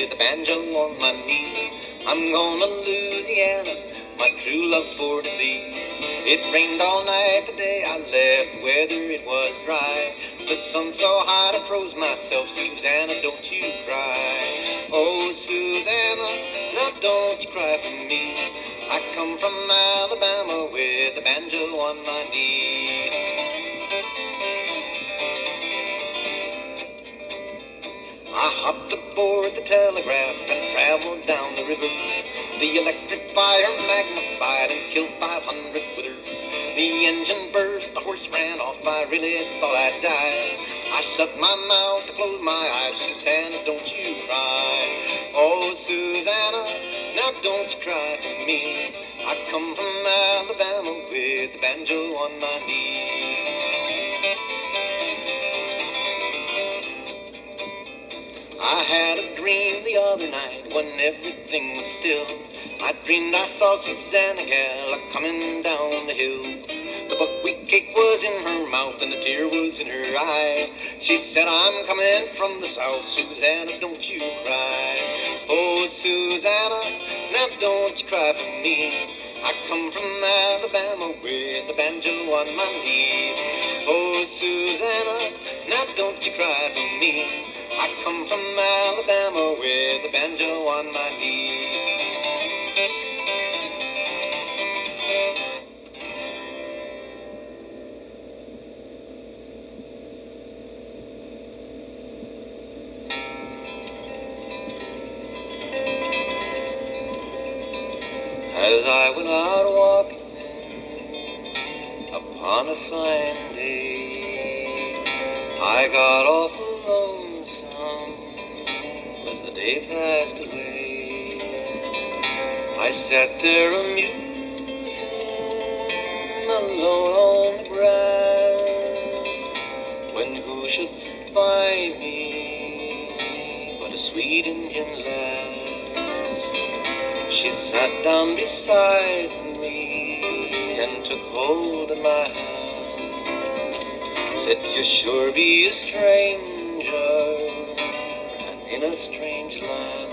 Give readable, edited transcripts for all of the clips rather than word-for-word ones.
with a banjo on my knee. I'm gonna Louisiana, my true love for to see. It rained all night the day I left, the weather it was dry. The sun so hot I froze myself, Susanna, don't you cry. Oh, Susanna, now don't you cry for me. I come from Alabama with a banjo on my knee. I hopped aboard the telegraph and traveled down the river. The electric fire magnified and killed 500 with her. The engine burst, the horse ran off, I really thought I'd die. I shut my mouth to close my eyes, Susanna, don't you cry. Oh, Susanna, now don't you cry for me. I come from Alabama with the banjo on my knee. I had a dream the other night when everything was still. I dreamed I saw Susanna gal coming down the hill. The buckwheat cake was in her mouth and a tear was in her eye. She said, I'm coming from the south, Susanna, don't you cry. Oh, Susanna, now don't you cry for me. I come from Alabama with the banjo on my knee. Oh, Susanna, now don't you cry for me. I come from Alabama with the banjo on my knee. As I went out walking upon a fine day, I got awful lonesome as the day passed away. I sat there amusing, alone on the grass, when who should sit by me but a sweet Indian lass. She sat down beside me and took hold of my hand. Said, you sure be a stranger and in a strange land.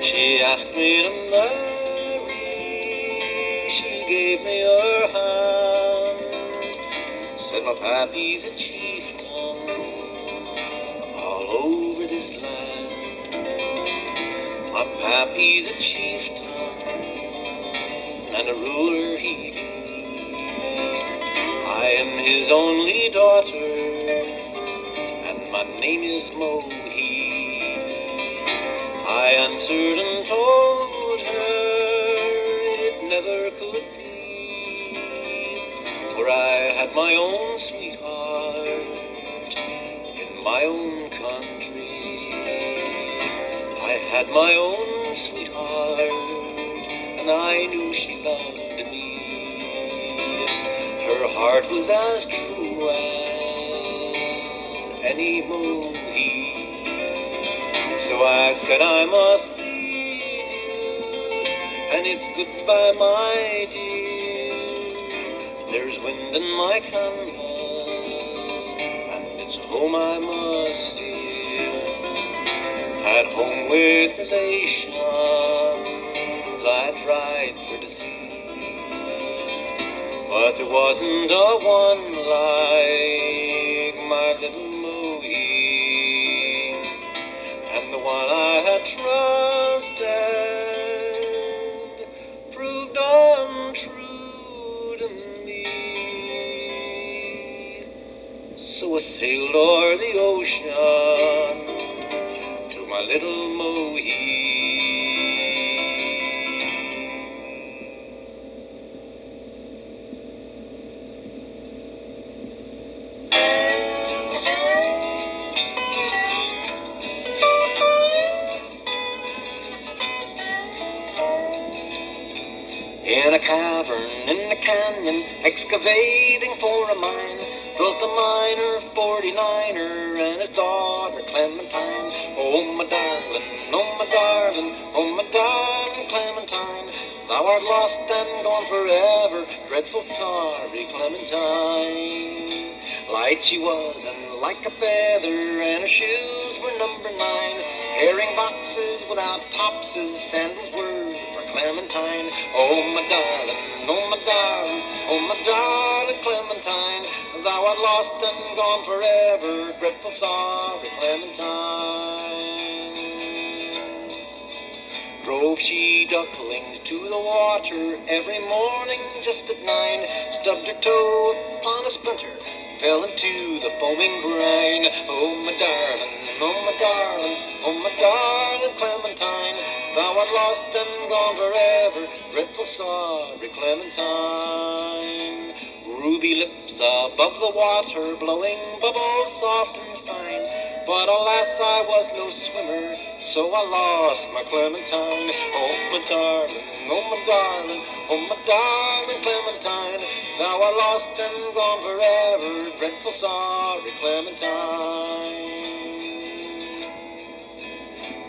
She asked me to marry, she gave me her hand. Said, my pappy's a chieftain all over this land. My pappy's a chieftain and a ruler he be. I am his only daughter and my name is Mohee. I answered and told her it never could be, for I had my own sweetheart in my own country. I had my own sweetheart, and I knew she loved me. Her heart was as true as any Mohee. So I said I must leave you, and it's goodbye, my dear. There's wind in my canvas, and it's home I must steer. At home with relations, I tried for to see, but there wasn't a one like my little Mohee. And the one I had trusted proved untrue to me. So I sailed o'er the ocean, my little Mohee. In a cavern, in a canyon, excavating for a mine, dwelt a miner, 49er, and his daughter Clementine. Oh, my darling, oh, my darling, oh, my darling Clementine, thou art lost and gone forever, dreadful sorry Clementine. Light she was and like a feather, and her shoes were number 9. Carrying boxes without topses, sandals were for Clementine. Oh, my darling, oh, my darling, oh, my darling Clementine, thou art lost and gone forever, dreadful sorry Clementine. Drove she ducklings to the water every morning just at 9, stubbed her toe upon a splinter, fell into the foaming brine. Oh, my darling, oh, my darling, oh, my darling Clementine, thou art lost and gone forever, dreadful sorry Clementine. Ruby lips above the water, blowing bubbles soft and fine, but alas, I was no swimmer, so I lost my Clementine. Oh, my darling, oh, my darling, oh, my darling Clementine, thou art lost and gone forever, dreadful sorry Clementine.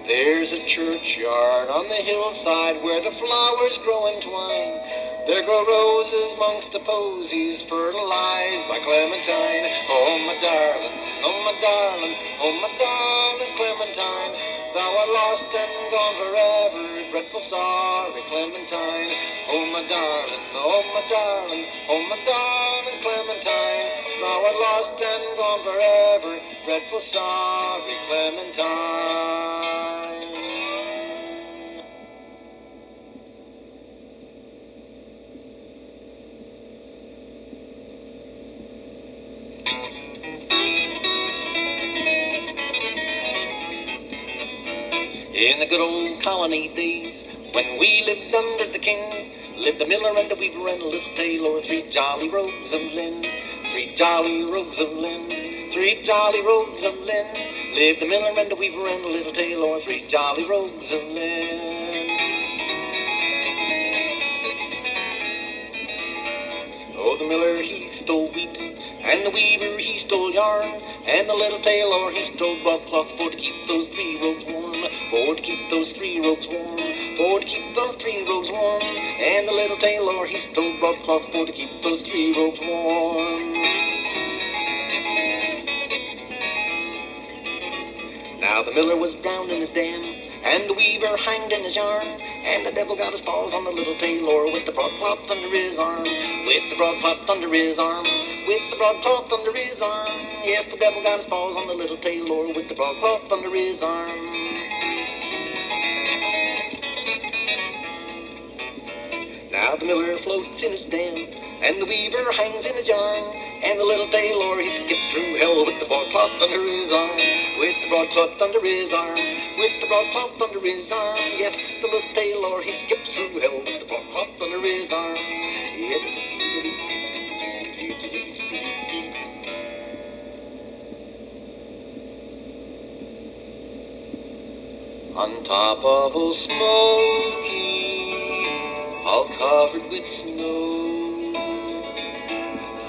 There's a churchyard on the hillside where the flowers grow in twine. There grow roses mongst the posies, fertilized by Clementine. Oh, my darling, oh, my darling, oh, my darling Clementine, thou art lost and gone forever, dreadful sorry Clementine. Oh, my darling, oh, my darling, oh, my darling Clementine, thou art lost and gone forever, dreadful sorry Clementine. In the good old colony days, when we lived under the king, lived a miller and a weaver and a little tailor, 3 jolly rogues of Lynn, 3 jolly rogues of Lynn, 3 jolly rogues of Lynn. Lived a miller and a weaver and a little tailor, 3 jolly rogues of Lynn. Oh, the miller, he stole wheat, and the weaver, he stole yarn, and the little tailor, he stole broadcloth for to keep those 3 rogues warm, for to keep those 3 rogues warm, for to keep those 3 rogues warm. And the little tailor, he stole broadcloth for to keep those 3 rogues warm. Now the miller was drowned in his dam, and the weaver hanged in his yarn, and the devil got his paws on the little tailor with the broadcloth under his arm, with the broadcloth under his arm, with the broadcloth under his arm. Yes, the devil got his paws on the little tailor with the broadcloth under his arm. Now the miller floats in his dam, and the weaver hangs in his yarn, and the little tailor, he skips through hell with the broadcloth under his arm, with the broadcloth under his arm, with the broadcloth under his arm. Yes, the little tailor, he skips through hell with the broadcloth under his arm. On top of Old Smokey, all covered with snow,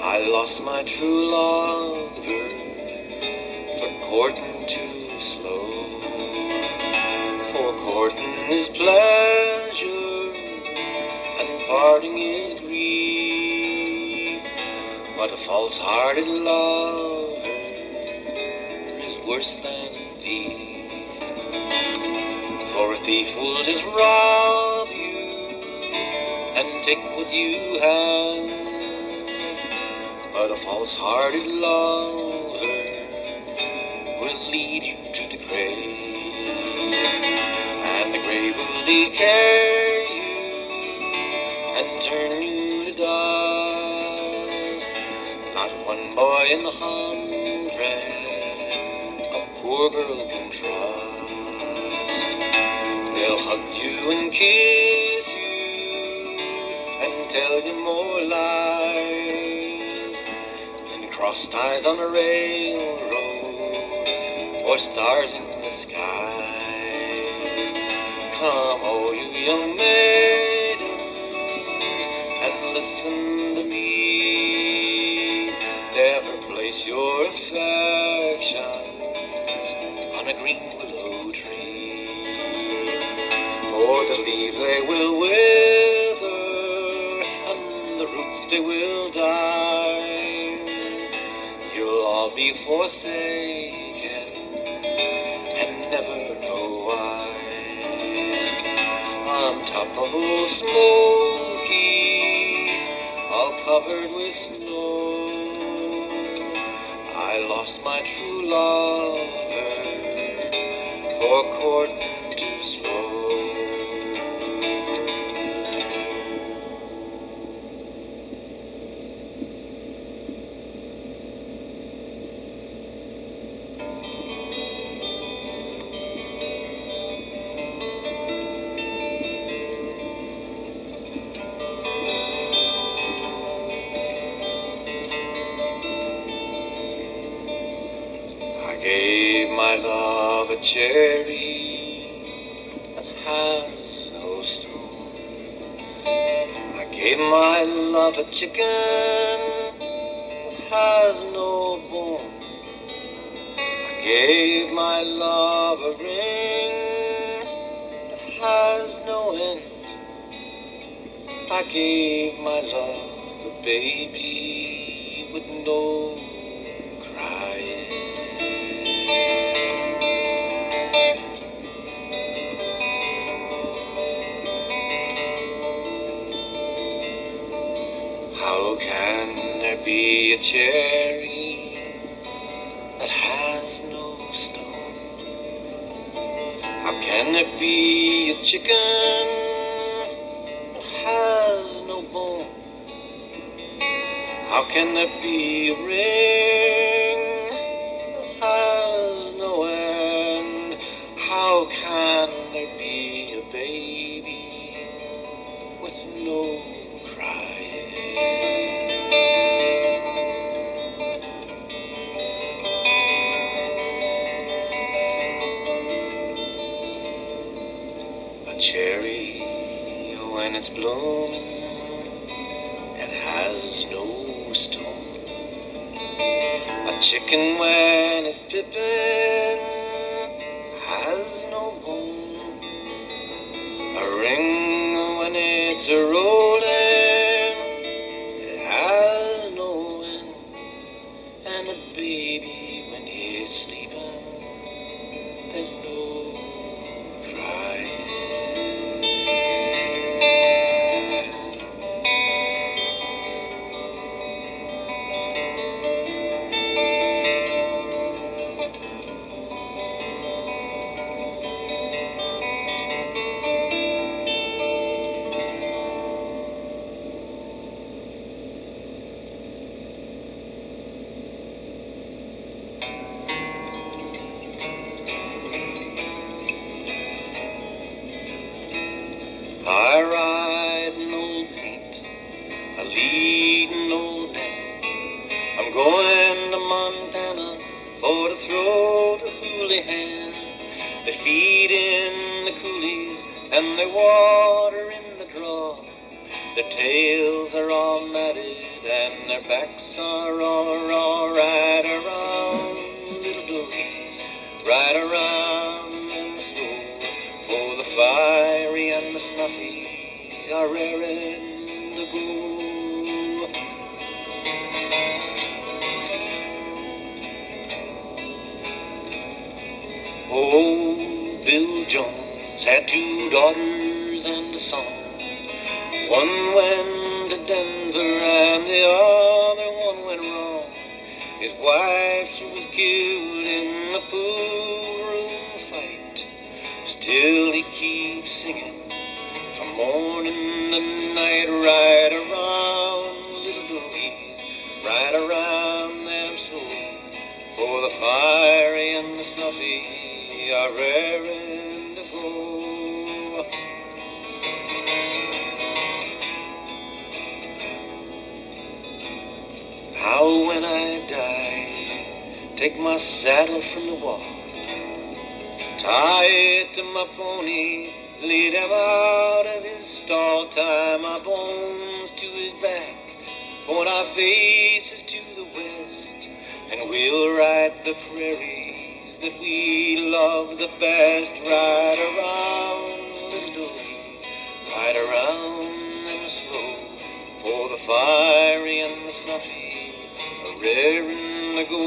I lost my true lover for courting too slow. For courting is pleasure and parting is grief, but a false-hearted lover is worse than a thief. For a thief will just rob you and take what you have, but a false-hearted lover will lead you to the grave, and the grave will decay you and turn you to dust. Not one boy in 100 a poor girl can trust. They'll hug you and kiss you and tell you more lies than cross ties on a railroad or stars in the skies. Come, all you young maidens, and listen to me. Never place your affections on a green willow tree, for the leaves they will wither and the roots they will die. You'll all be forsaken and never know why. On top of Old Smokey, all covered with snow, I lost my true lover for courting too slow. Gave my love a cherry that has no stone. I gave my love a chicken that has no bone. I gave my love a ring that has no end. I gave my love a baby with no crying. How can there be a cherry that has no stone? How can there be a chicken that has no bone? How can there be a ring that has no end? How can there be a baby with no crying? A cherry, when it's blooming, it has no stone. A chicken, when it's pippin', has no bone. A ring, when it's a rollin', it has no end. And a baby, when he's sleeping, there's no crying. I ride an old paint, I lead an old net. I'm going to Montana for to throw the houlihan. They feed in the coulees and they water in the draw. Their tails are all matted and their backs are all raw. Ride around, little doggies, ride around and slow. For the fiery and the snuffy are raring to go. Oh, Bill Jones had two daughters and a son. One went to Denver and the other one went wrong. His wife, she was killed in the pool room fight. Still he keeps singing from morning to night. Ride around, little doggies, ride around them slow. For the fiery and the snuffy are raring to go. How when I die, take my saddle from the wall, tie it to my pony, lead him out of his stall, tie my bones to his back, point our faces to the west, and we'll ride the prairies that we love the best. Ride around, little doggies, ride around them slow, for the fiery and the snuffy are raring to go.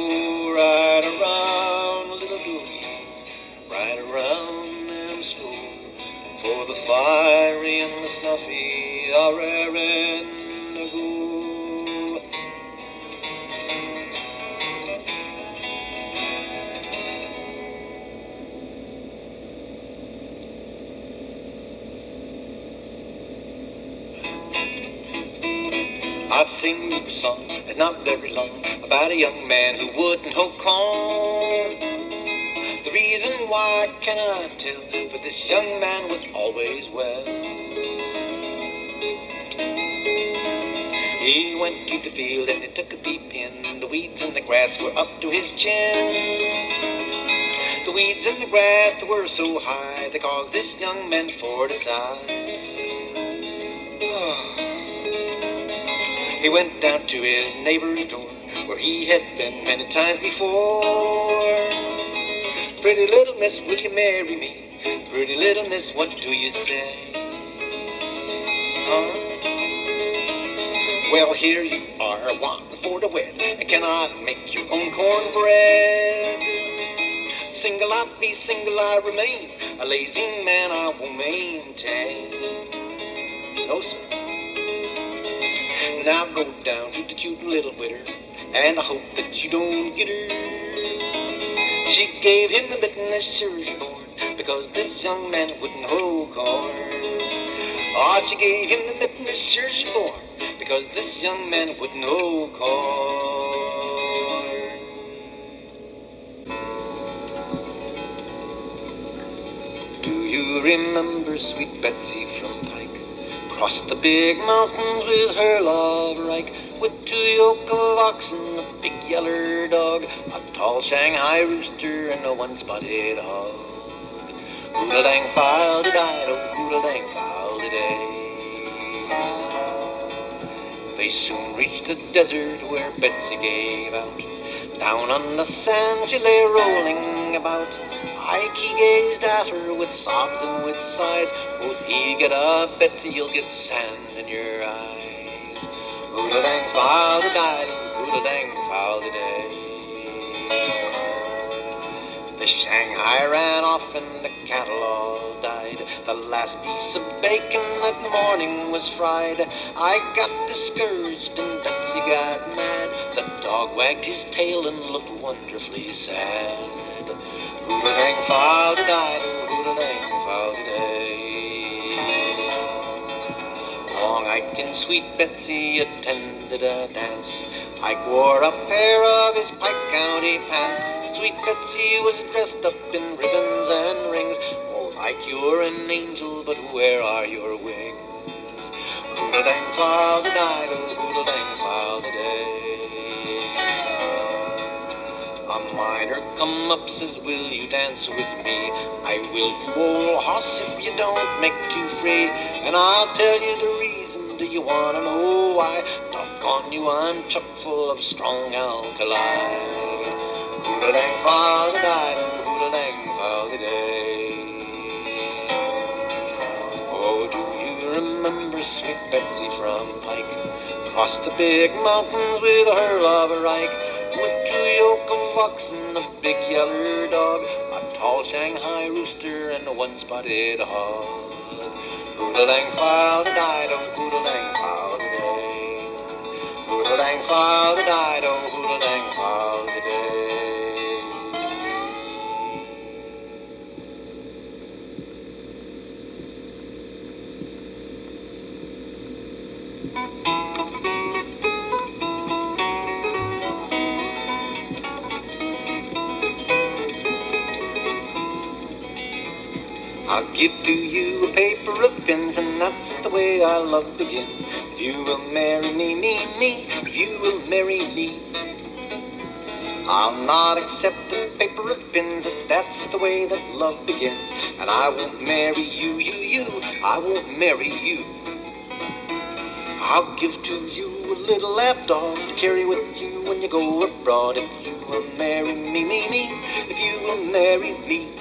Ride around, little doggies, ride around. fiery and the snuffy are raring to go. I sing you a song, it's not very long, about a young man who wouldn't hoe corn. The reason why I cannot tell, for this young man was always well. He went to the field and he took a peep in. The weeds in the grass were up to his chin. The weeds in the grass were so high, they caused this young man for to sigh. He went down to his neighbor's door, where he had been many times before. Pretty little miss, will you marry me? Pretty little miss, what do you say? Well, here you are, wanting for to wed, and cannot make your own cornbread. Single I be, single I remain, a lazy man I won't maintain. No, sir. Now go down to the cute little widow, and I hope that you don't get her. She gave him the mitten as sure as you're born, because this young man wouldn't hoe corn. Oh, she gave him the mitten as sure as you're born, because this young man wouldn't hoe corn. Do you remember sweet Betsy from Pike? Crossed the big mountains with her lover Ike, with 2 yoke of oxen, a big yeller dog, a tall Shanghai rooster, and a 1-spotted hog. Hoola-dang, file-de-dido, hoola-dang, file-de-day. They soon reached the desert where Betsy gave out. Down on the sand she lay rolling about. Ike, he gazed at her with sobs and with sighs. Quoth he, get up, Betsy, you'll get sand in your eyes. Hoola-dang, file-de-dido, hoola-dang, file-de-day. The Shanghai ran off and the cattle all died. The last piece of bacon that morning was fried. I got discouraged and Betsy got mad. The dog wagged his tail and looked wonderfully sad. Hoola-dang, file-de-dido, hoola-dang, file-de-day. Long Ike and sweet Betsy attended a dance. Ike wore a pair of his Pike County pants. Sweet Betsy was dressed up in ribbons and rings. Oh, Ike, you're an angel, but where are your wings? Hoola-dang, file-de-dido, hoola-dang, file-de-day. A miner come up, says, will you dance with me? I will, you old hoss, if you don't make too free. And I'll tell you the reason, do you want to know why? Doggone you, I'm chock full of strong alkali. Hoola-dang, file-de-dido, hoola-dang, file-de-day. Oh, do you remember sweet Betsy from Pike? Crossed the big mountains with her lover Ike, with 2 yoke of oxen, a big yeller dog, a tall Shanghai rooster, and a 1-spotted hog. Hoola-dang, file-de-dido, hoola-dang, file-de-day. Hoola-dang, file-de-dido, hoola-dang, file-de-day. I'll give to you a paper of pins, and that's the way our love begins. If you will marry me, if you will marry me, I'll not accept a paper of pins, if that's the way that love begins. And I won't marry you, I won't marry you. I'll give to you a little lap dog to carry with you when you go abroad. If you will marry me, if you will marry me,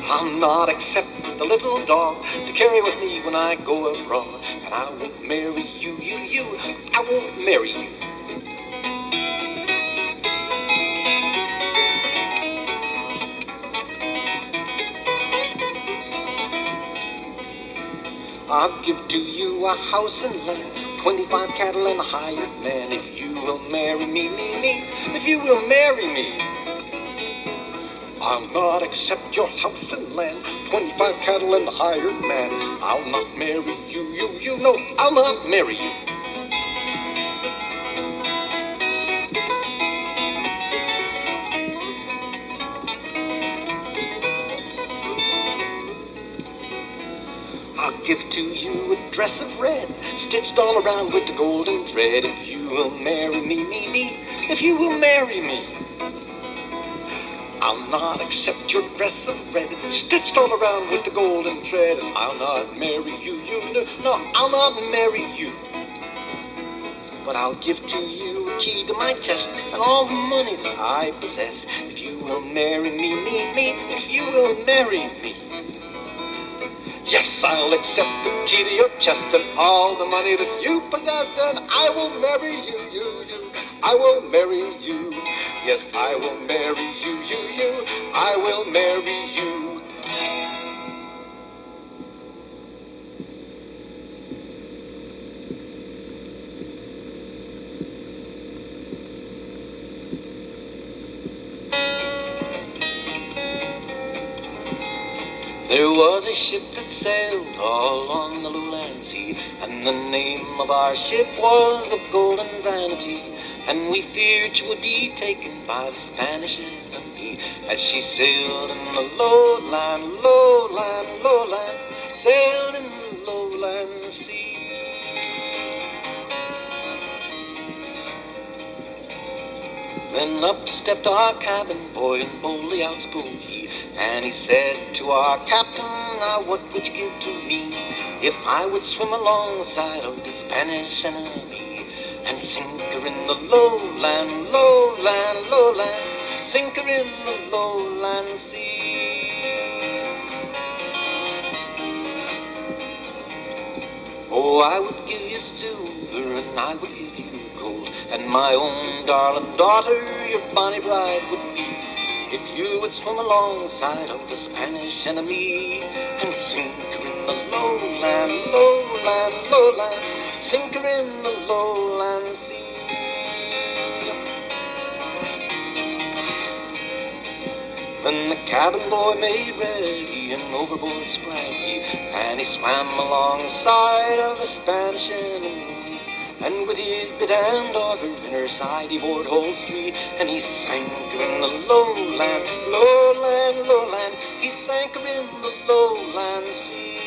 I'll not accept the little dog to carry with me when I go abroad. And I won't marry you, I won't marry you. I'll give to you a house and land, 25 cattle and a hired man, if you will marry me, if you will marry me. I'll not accept your house and land, 25 cattle and a hired man. I'll not marry you, no, I'll not marry you. I'll give to you a dress of red, stitched all around with the golden thread, if you will marry me, if you will marry me. I'll not accept your dress of red, stitched all around with the golden thread, and I'll not marry you, no, I'll not marry you. But I'll give to you a key to my chest and all the money that I possess, if you will marry me, if you will marry me. Yes, I'll accept the key to your chest and all the money that you possess, and I will marry you, I will marry you. Yes, I will marry you, I will marry you. There was a ship that sailed all on the lowland sea, and the name of our ship was the Golden Vanity, and we feared she would be taken by the Spanish enemy, as she sailed in the lowland, sailed in the lowland sea. Then up stepped our cabin boy, and boldly out spoke he, and he said to our captain, now what would you give to me if I would swim alongside of the Spanish enemy, and sink her in the lowland, sink her in the lowland sea. Oh, I would give you silver, and I would give you gold, and my own darling daughter, your bonny bride would be, if you would swim alongside of the Spanish enemy, and sink her in the lowland, sink her in the lowland sea. Then the cabin boy made ready, and overboard sprang he, and he swam alongside of the Spanish enemy, and with his bit and auger in her side he bored holes 3, and he sank her in the lowland, he sank her in the lowland sea.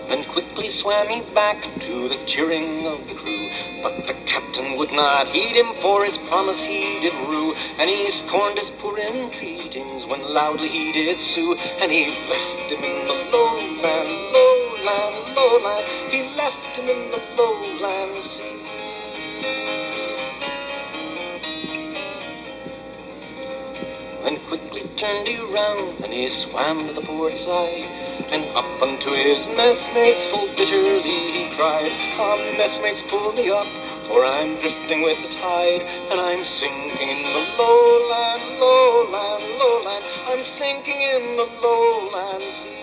Then quickly swam he back to the cheering of the crew, but the captain would not heed him, for his promise he did rue, and he scorned his poor entreatings when loudly he did sue, and he left him in the lowland, he left him in the lowland sea. Then quickly turned he round, and he swam to the port side, and up unto his messmates full bitterly he cried, ah, messmates, pull me up, for I'm drifting with the tide, and I'm sinking in the lowland, I'm sinking in the lowland sea.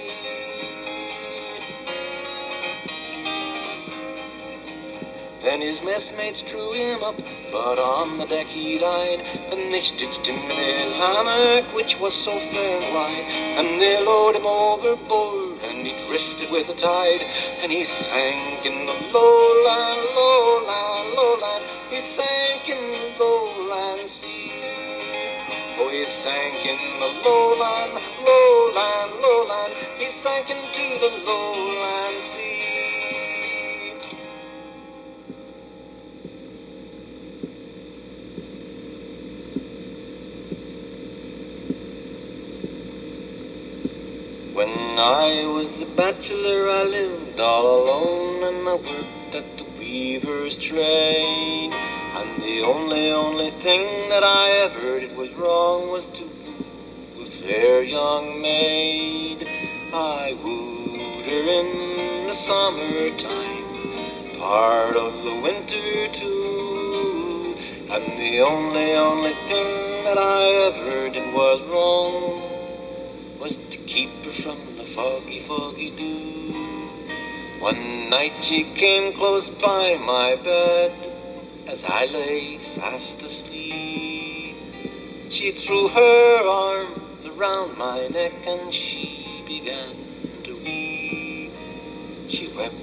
Then his messmates drew him up, but on the deck he died, and they stitched him in his hammock, which was so fair and wide, and they lowered him overboard, and he drifted with the tide, and he sank in the lowland, he sank in the lowland sea. Oh, he sank in the lowland, he sank into the lowland sea. When I was a bachelor, I lived all alone, and I worked at the weaver's trade. And the only thing that I ever did was wrong was to woo a fair young maid. I wooed her in the summertime, part of the winter too. And the only thing that I ever did was wrong keep her from the foggy, foggy dew. One night she came close by my bed as I lay fast asleep. She threw her arms around my neck and she began to weep. She wept,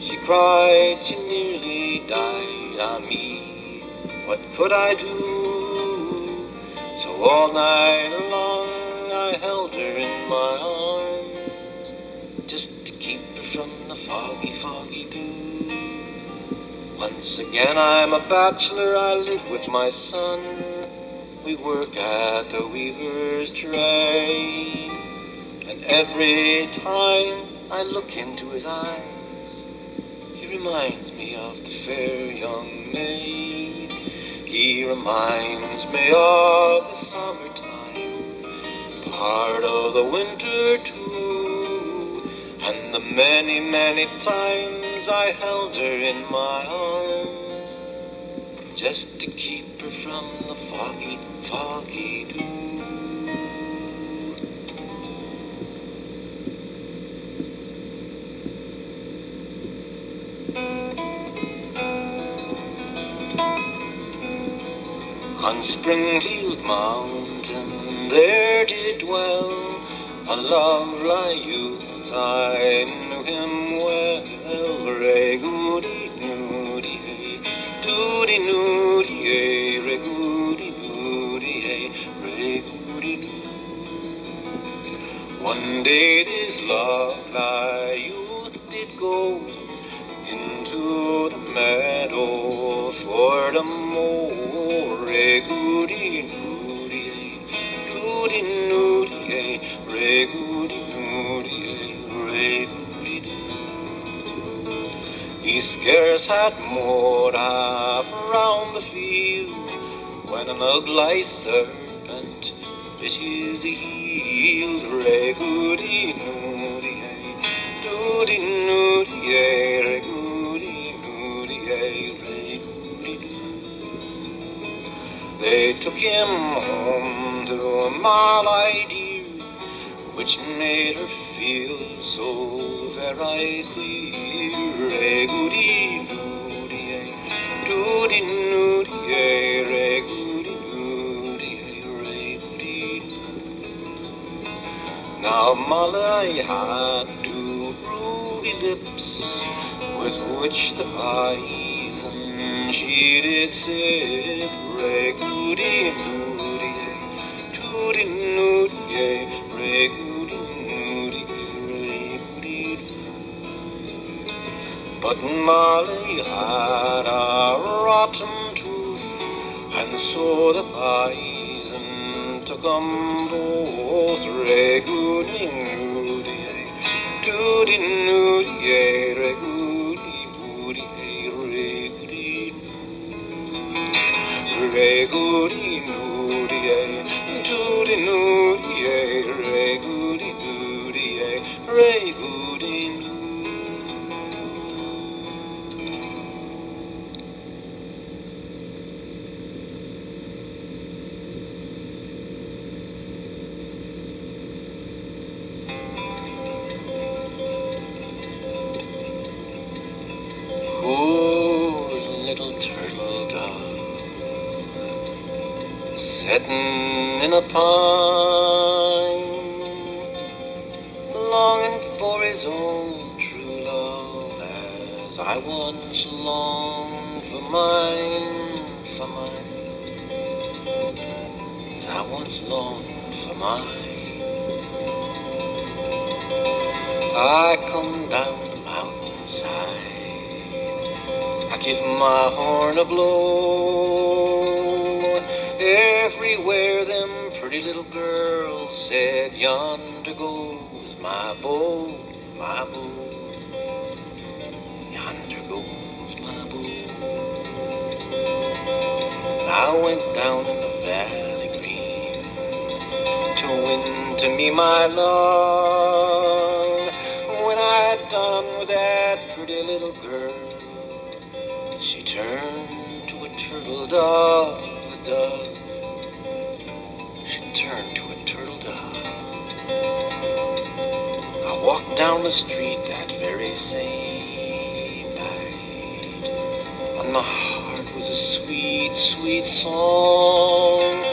she cried, she nearly died on me. What could I do? So all night long I held her in my arms, just to keep her from the foggy, foggy dew. Once again I'm a bachelor, I live with my son. We work at the weaver's trade, and every time I look into his eyes, he reminds me of the fair young maid. He reminds me of the summertime, part of the winter too, and the many, many times I held her in my arms, just to keep her from the foggy, foggy dew. On Springfield Mountain there did dwell a lovely youth, I knew him well. Re-goody noody hey, doody noody hey, re-goody noody hey, re-goody noo. One day this lovely youth did go into the meadow for the mow. Re-goody noody hey, doody noody hey, re-goody noody hey, re-goody doo. He scarce had mowed half around the field when an ugly serpent bit his heel. Re-goody noody hey, doody noody hey, re-goody noody hey, re-goody doo. They took him home to a malay deer, which made her feel so very queer. Re-goody noody hey, doody noody hey, re-goody noody hey, re-goody doo. Now Molly had two ruby lips with which the poison she did sip. Re-goody noody hey, doody noody hey, re-goody noody hey, re-goody doo. But Molly had a rotten tooth, and so the poison took 'em both. Re-goody noody hey, doody noody hey, re-goody noody hey, re-goody doo. Re-goody noody hey, doody noody hey, re-goody noody hey, re-goody doo. Poor little turtle dove, sitting in a pine, longing for his own true love, as I once longed for mine, as I once longed for mine. I come down the mountainside, I give my horn a blow. Everywhere them pretty little girls said, yonder goes my bow, my bow. Yonder goes my bow. And I went down in the valley green to win to me my love. When I'd done with that pretty little girl, she turned to a turtle dove, a dove. She turned to a turtle dove. I walked down the street that very same night, and my heart was a sweet, sweet song.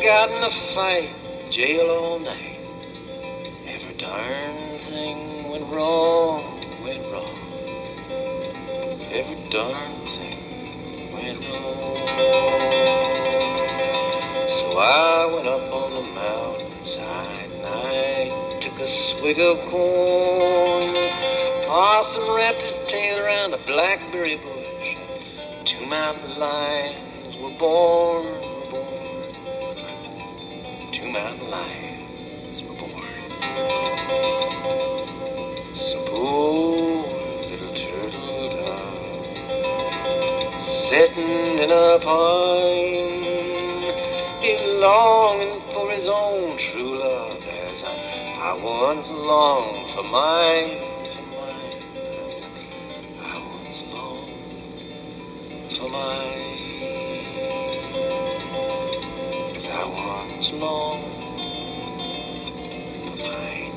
Got in a fight, jail all night. Every darn thing went wrong, went wrong. Every darn thing went wrong. So I went up on the mountainside and I took a swig of corn. Possum wrapped his tail around a blackberry bush. Two mountain lions were born. Two mountain lions were born. So poor little turtle dove, sitting in a pine, he's longing for his own true love, as I once longed for mine, I once longed for mine, as I once longed for mine.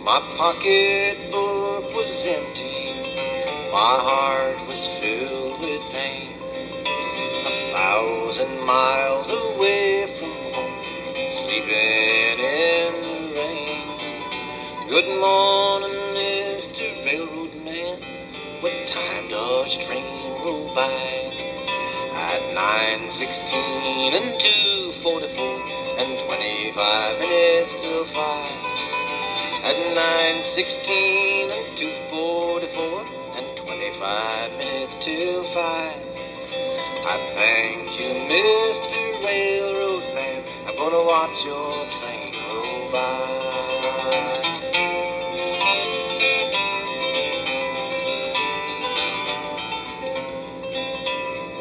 My pocketbook was empty, my heart was filled with pain. 1,000 miles away from home, sleeping in the rain. Good morning, Mr. Railroad Man. What time does your train roll by? At 9:16 and 2:44 and 25 minutes till 5. At 9:16 and 2:44 and 25 minutes till 5. I thank you, Mr. Railroad Man. I'm gonna watch your train roll by.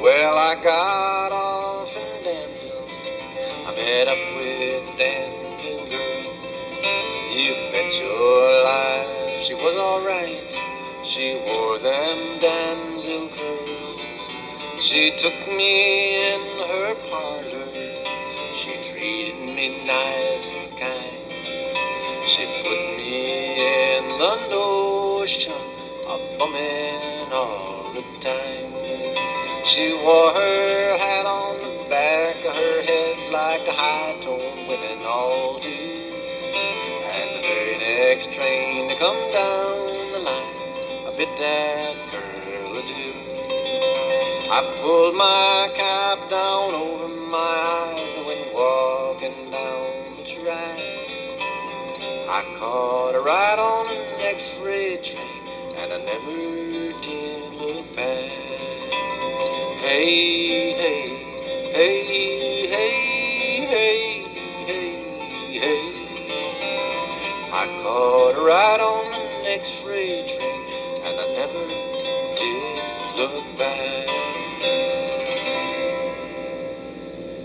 Well, I got off in Danville. I met up with Danville Girl. You bet your life she was alright. She wore them Danville curls. She took me in her parlor. She treated me nice and kind. She put me in the notion of bumming all the time. She wore her hat on the back of her head like a high-toned women all do. And the very next train to come down the line, I bid that girl adieu. I pulled my cap down over my eyes and went walking down the track. I caught a ride on the next freight train, and I never did look back. Hey, hey, hey, hey, hey, hey, hey. I caught a ride on the next freight train, and I never did look back.